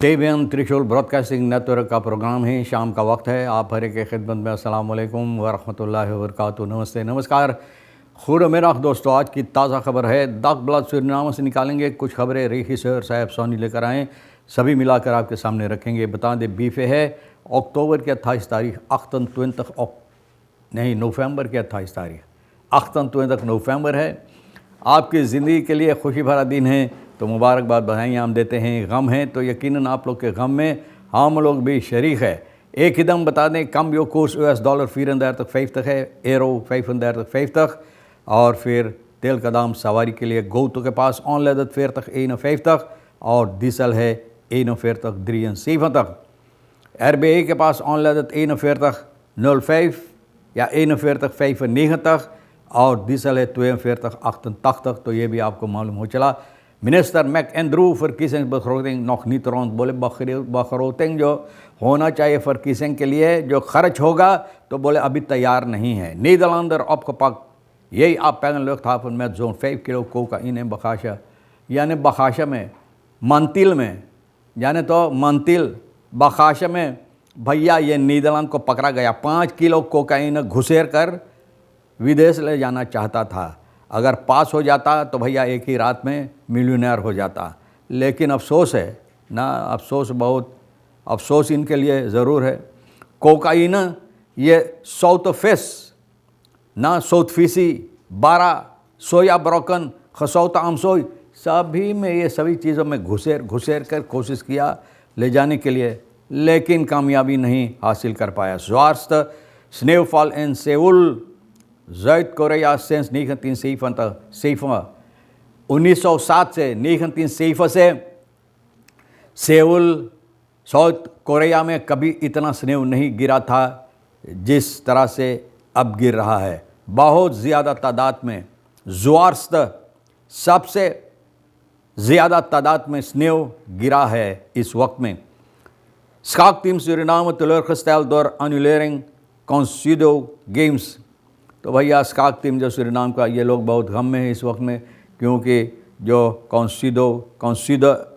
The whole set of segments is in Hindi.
टेबियन त्रिशूल ब्रॉडकास्टिंग नेटवर्क का प्रोग्राम है। शाम का वक्त है। आप हर के खिदमत में अस्सलाम वालेकुम व रहमतुल्लाहि व बरकातुहू। नमस्ते, नमस्कार, खुद दोस्तों। आज की ताज़ा खबर है। दाग ब्लड सूरीनाम से निकालेंगे कुछ खबरें। रेखी सर साहब सोनी लेकर आएँ, सभी मिलाकर आपके सामने रखेंगे। बता दें बीफे है अक्टूबर की 28 तारीख 28 नहीं नवंबर की 28 तारीख 28 नवंबर है। आपकी ज़िंदगी के लिए खुशी भरा दिन है, तो मुबारकबाद बधाइयाँ हम देते हैं। गम है तो यकीनन आप लोग के गम में हम लोग भी शरीक है। एक एकदम बता दें, कम यो कोर्स $US $450 है, एरो $550 और फिर तेल का दाम सवारी के लिए गोतो के पास $150 और डीजल है $41 RBA के पास $141 या $41 और डीजल है $42 तो ये भी आपको मालूम हो चला। Minister McAndrew verkiezingsbegroting nog niet rond, बोले बखरोटिंग जो होना चाहिए verkiezing के लिए जो खर्च होगा तो बोले अभी तैयार नहीं है। नीदरलैंडर opgepakt, यही आप pagan luchthaven met zo'n 5 kilo cocaïne in bagage, यानी बखाशा में मंतिल में, यानी तो मंतिल बखाशा में भैया ये नीदरलैंड को पकड़ा गया। 5 किलो कोकाइन घुसेर कर विदेश ले जाना चाहता था। अगर पास हो जाता तो भैया एक ही रात में मिलियनेयर हो जाता। लेकिन अफसोस है ना, अफसोस, बहुत अफसोस इनके लिए ज़रूर है। कोकाइन ये सौतफिस ना सौतफीसी 12 सोया ब्रोकन खसौता अमसोई सभी में ये सभी चीज़ों में घुसेर कर कोशिश किया ले जाने के लिए, लेकिन कामयाबी नहीं हासिल कर पाया। ज़्वार्स्ट स्नेवफॉल इन सेउल Zuid-Korea sinds 1907 से 1907 से सेउल साउथ कोरिया में कभी इतना स्नेव नहीं गिरा था जिस तरह से अब गिर रहा है। बहुत ज़्यादा तादाद में ज़्वार्स्ट सबसे ज़्यादा तादाद में स्नेव गिरा है इस वक्त में। Schaakteam Suriname teleurgesteld door annulering Consuelo Games। तो भैया स्काक टीम जो सूरीनाम का, ये लोग बहुत गम में है इस वक्त में, क्योंकि जो कॉन्सिडो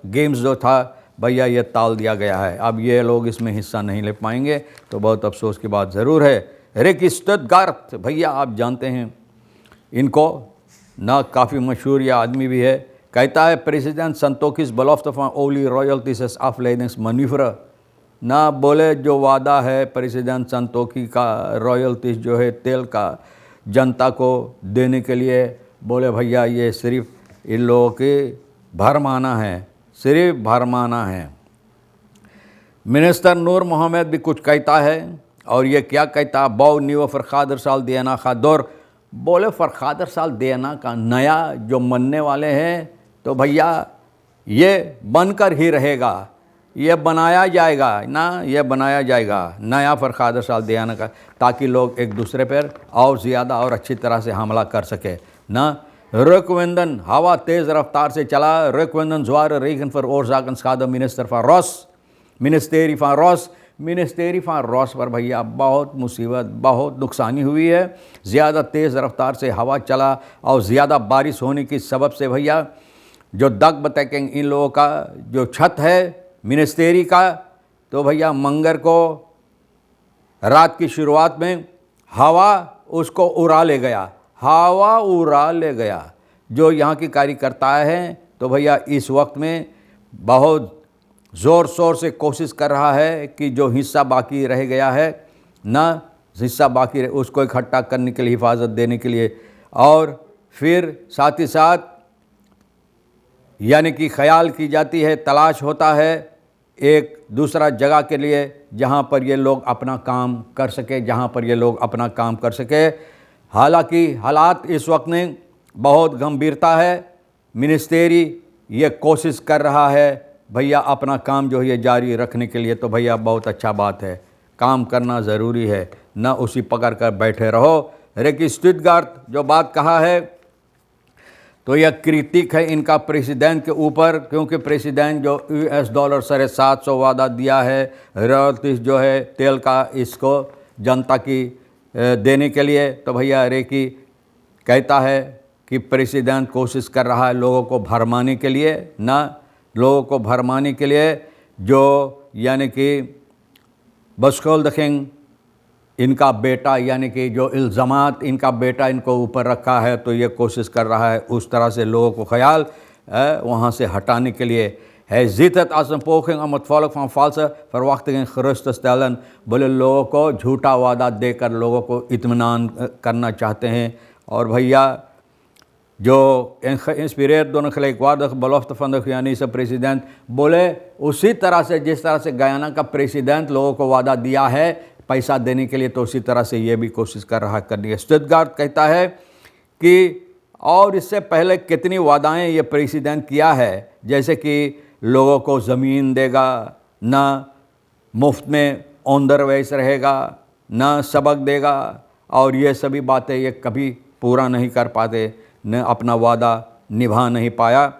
गेम्स जो था भैया ये टाल दिया गया है। अब ये लोग इसमें हिस्सा नहीं ले पाएंगे तो बहुत अफसोस की बात ज़रूर है। रिक स्टुटगार्ट भैया आप जानते हैं इनको ना, काफ़ी मशहूर यह आदमी भी है। कहता है president संतोखीस belofte van olie royalties is afleidingsmanoeuvre ना, बोले जो वादा है प्रेसिडेंट संतोखी का रॉयल्टीज जो है तेल का जनता को देने के लिए, बोले भैया ये सिर्फ इन लोगों के भरमाना है, सिर्फ भरमाना है। मिनिस्टर नूर मोहम्मद भी कुछ कहता है और ये क्या कहता, बाउ न्यू फरखादर साल देना खादौर, बोले फरखादर साल देना का नया जो मनने वाले हैं तो भैया ये बनकर ही रहेगा, ये बनाया जाएगा ना, ये बनाया जाएगा नया फरखादर साल देना का, ताकि लोग एक दूसरे पर और ज़्यादा और अच्छी तरह से हमला कर सके ना। रुकविंदन हवा तेज़ रफ्तार से चला। रुकविंदन ज्वार रेगन फॉर ओरजाकन स्काद मिनिस्टर फॉर रॉस मिनिस्टेरी फॉर रॉस पर भैया बहुत मुसीबत, बहुत नुकसानी हुई है। ज़्यादा तेज़ रफ्तार से हवा चला और ज़्यादा बारिश होने की सबब से भैया जो दग बतकेंग इन लोगों का जो छत है मिनिस्टेरी का, तो भैया मंगर को रात की शुरुआत में हवा उसको उड़ा ले गया। जो यहाँ की कार्यकर्ता हैं तो भैया इस वक्त में बहुत ज़ोर शोर से कोशिश कर रहा है कि जो हिस्सा बाकी रह गया है ना, हिस्सा बाकी उसको इकट्ठा करने के लिए, हिफाजत देने के लिए, और फिर साथ ही साथ यानी कि ख्याल की जाती है, तलाश होता है एक दूसरा जगह के लिए जहाँ पर ये लोग अपना काम कर सके, हालांकि हालात इस वक्त में बहुत गंभीरता है। मिनिस्टेरी ये कोशिश कर रहा है भैया अपना काम जो है जारी रखने के लिए, तो भैया बहुत अच्छा बात है, काम करना ज़रूरी है, न उसी पकड़ कर बैठे रहो। रिक स्टुटगार्ट जो बात कहा है तो यह क्रिटिक है इनका प्रेसिडेंट के ऊपर, क्योंकि प्रेसिडेंट जो $750 वादा दिया है रॉयल्टीज जो है तेल का इसको जनता की देने के लिए, तो भैया रेकी कहता है कि प्रेसिडेंट कोशिश कर रहा है लोगों को भरमाने के लिए, ना लोगों को भरमाने के लिए, जो यानी कि बस्कोल किंग इनका बेटा, यानी कि जो इल्ज़ामात इनका बेटा इनको ऊपर रखा है, तो ये कोशिश कर रहा है उस तरह से लोगों को ख्याल वहाँ से हटाने के लिए। है जीतत आसम पोखिंग अमत फॉलक फॉम फालसा फरवाख्तिंग खरस्त स्टैलन, बोले लोगों को झूठा वादा देकर लोगों को इत्मीनान करना चाहते हैं। और भैया जो इंस्पिरेट दोनों खिलाफ वादक बलोफ्त फंदक यानी सब प्रेसिडेंट बोले उसी तरह से जिस तरह से गयाना का प्रेसिडेंट लोगों को वादा दिया है पैसा देने के लिए, तो उसी तरह से ये भी कोशिश कर रहा करनी है। स्टुटगार्ट कहता है कि और इससे पहले कितनी वादाएं ये प्रेसिडेंट किया है, जैसे कि लोगों को ज़मीन देगा, ना मुफ्त में ऑनदरवेस रहेगा, ना सबक देगा, और ये सभी बातें ये कभी पूरा नहीं कर पाते, न अपना वादा निभा नहीं पाया।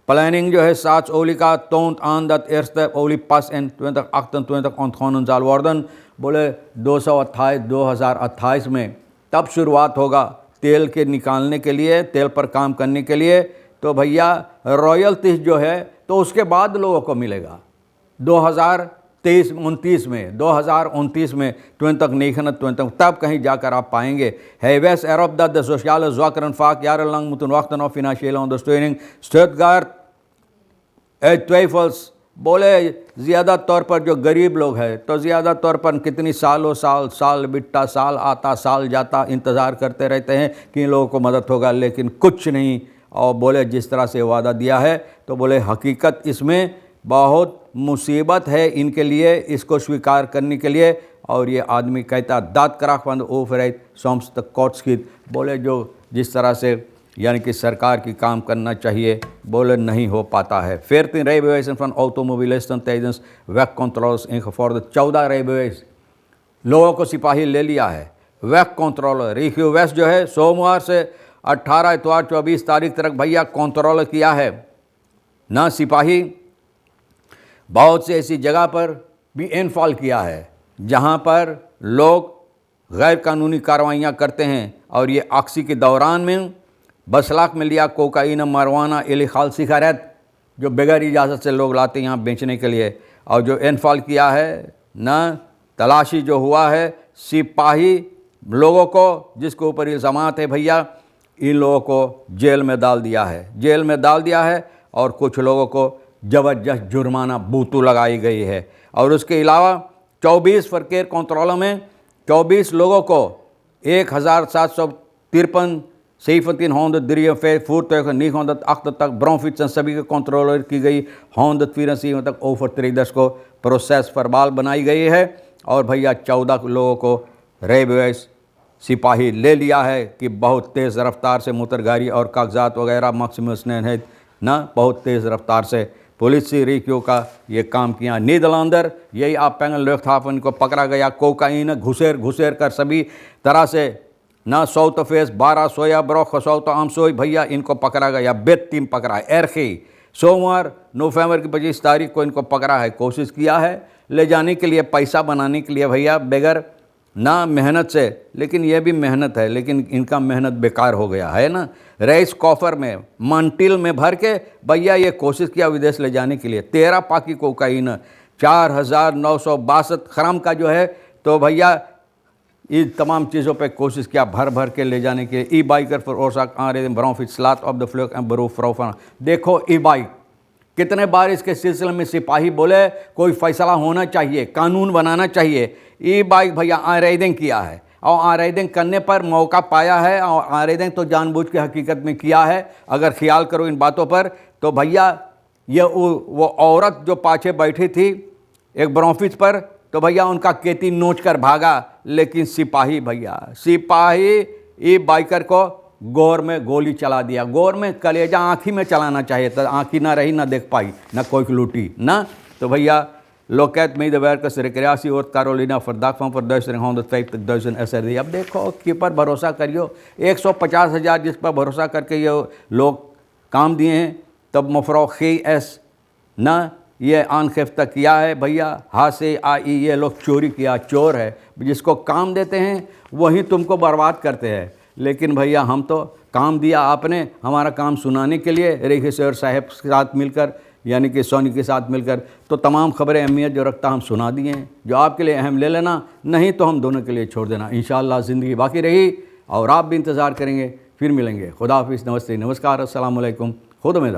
प्लानिंग जो है साच ओली का तोंत आन दत एर्स्ट ओली पास इन 2028 ontgonnen zal worden, बोले 2028 में तब शुरुआत होगा तेल के निकालने के लिए, तेल पर काम करने के लिए। तो भैया रॉयल्टीज जो है तो उसके बाद लोगों को मिलेगा 2029 में 2029 तब कहीं जाकर आप पाएंगे। है वैस एरोप द सोशल ज़्वाकरन फाक यार लंग मुतन वक्तन ऑफ फिनांशियल अंडरस्टैंडिंग स्टुटगार्ट ट्वेफल्स बोले ज़्यादा तौर पर जो गरीब लोग हैं तो ज़्यादा तौर पर कितनी साल बिट्टा साल आता साल जाता इंतज़ार करते रहते हैं कि इन लोगों को मदद होगा, लेकिन कुछ नहीं। और बोले जिस तरह से वादा दिया है, तो बोले हकीकत इसमें बहुत मुसीबत है इनके लिए इसको स्वीकार करने के लिए। और ये आदमी कहता दाद कराखबंद ओफराइट सोम्स तक कोट्सकित, बोले जो जिस तरह से यानी कि सरकार की काम करना चाहिए, बोले नहीं हो पाता है। 14 rijbewijzen van automobilisten tijdens wegcontroles ingevorderd। 14 rijbewijs लोगों को सिपाही ले लिया है। वेक कंट्रोलर रिक्यू वेस्ट जो है सोमवार से 18 इतवार 24 तारीख तक भैया कंट्रोल किया है ना सिपाही। बहुत से ऐसी जगह पर भी इनफॉल किया है जहां पर लोग गैर कानूनी कार्रवाइयाँ करते हैं, और ये आक्सी के दौरान में 10 लाख में लिया कोकाइन, मरवाना, इलीगल सिगारेट जो बगैर इजाज़त से लोग लाते हैं यहाँ बेचने के लिए। और जो इनफॉल किया है ना तलाशी जो हुआ है सिपाही लोगों को जिसके ऊपर इल्ज़ामात है भैया, इन लोगों को जेल में डाल दिया है और कुछ लोगों को ज़बरदस्त जुर्माना बूतू लगाई गई है। और उसके अलावा 24 फरकेर कंट्रोलों में 24 लोगों को 1753 700 voertuigen तक ब्रोंफिट सभी के कंट्रोलर की गई 174 तक ओवरट्रेडर्स को प्रोसेस फरबाल बनाई गई है। और भैया 14 लोगों को रेबवेस सिपाही ले लिया है कि बहुत तेज़ रफ्तार से मोटर गाड़ी और कागजात वगैरह मकसमस है ना, बहुत तेज़ रफ्तार से पुलिस से रिक्यू का ये काम किया। नीदरलैंडर यही आप पेंगल लोकथापन को पकड़ा गया, कोकाइन घुसेर कर सभी तरह से ना सौत फेस 12 सोया ब्रोख सौत आमसोई भैया इनको पकड़ा गया। बेत टीम पकड़ा है एरखी सोमवार नवंबर की 25 तारीख को इनको पकड़ा है। कोशिश किया है ले जाने के लिए, पैसा बनाने के लिए भैया बगैर ना मेहनत से, लेकिन यह भी मेहनत है, लेकिन इनका मेहनत बेकार हो गया है ना। रईस कॉफर में मंटिल में भर के भैया ये कोशिश किया विदेश ले जाने के लिए। 13 पाकी कोकाइन 4962 ग्राम का जो है, तो भैया इन तमाम चीज़ों पे कोशिश किया भर के ले जाने के। ई बाइकर फॉर ओरसाक आ रहे ब्राउनफिट स्लात ऑफ द फ्लोक एंड बरूफ फ्रोफन। देखो ई बाइक कितने बार इसके सिलसिले में सिपाही बोले कोई फैसला होना चाहिए, कानून बनाना चाहिए। ई बाइक भैया आरेदन किया है और आरेदन करने पर मौका पाया है, और आरेदन तो जानबूझ के हकीकत में किया है। अगर ख्याल करो इन बातों पर तो भैया ये वो औरत जो पाछे बैठी थी एक ब्रोंफिस पर, तो भैया उनका केती नोच कर भागा, लेकिन सिपाही ई बाइकर को गोर में गोली चला दिया। गोर में कलेजा आँखी में चलाना चाहिए था, आँखी ना रही, ना देख पाई, ना कोई लूटी ना। तो भैया लोकेट में werkers recreatie hoort Carolina verdacht van verduistering 150.000 SRD। अब देखो कि पर भरोसा करियो 150,000 जिस पर भरोसा करके ये लोग काम दिए हैं, तब मफरोख एस न ये आन खिफ्ता किया है भैया, हा से आई ये लोग चोरी किया, चोर है। जिसको काम देते हैं वही तुमको बर्बाद करते हैं। लेकिन भैया हम तो काम दिया आपने हमारा काम सुनाने के लिए रेखीश्वर साहब के साथ मिलकर, यानी कि सोनी के साथ मिलकर, तो तमाम खबरें अहमियत जो रखता हम सुना दिए हैं। जो आपके लिए अहम ले लेना, नहीं तो हम दोनों के लिए छोड़ देना। इंशाअल्लाह ज़िंदगी बाकी रही और आप भी इंतज़ार करेंगे। फिर मिलेंगे। खुदा हाफिज़, नमस्ते, नमस्कार, अस्सलाम वालेकुम, खुद में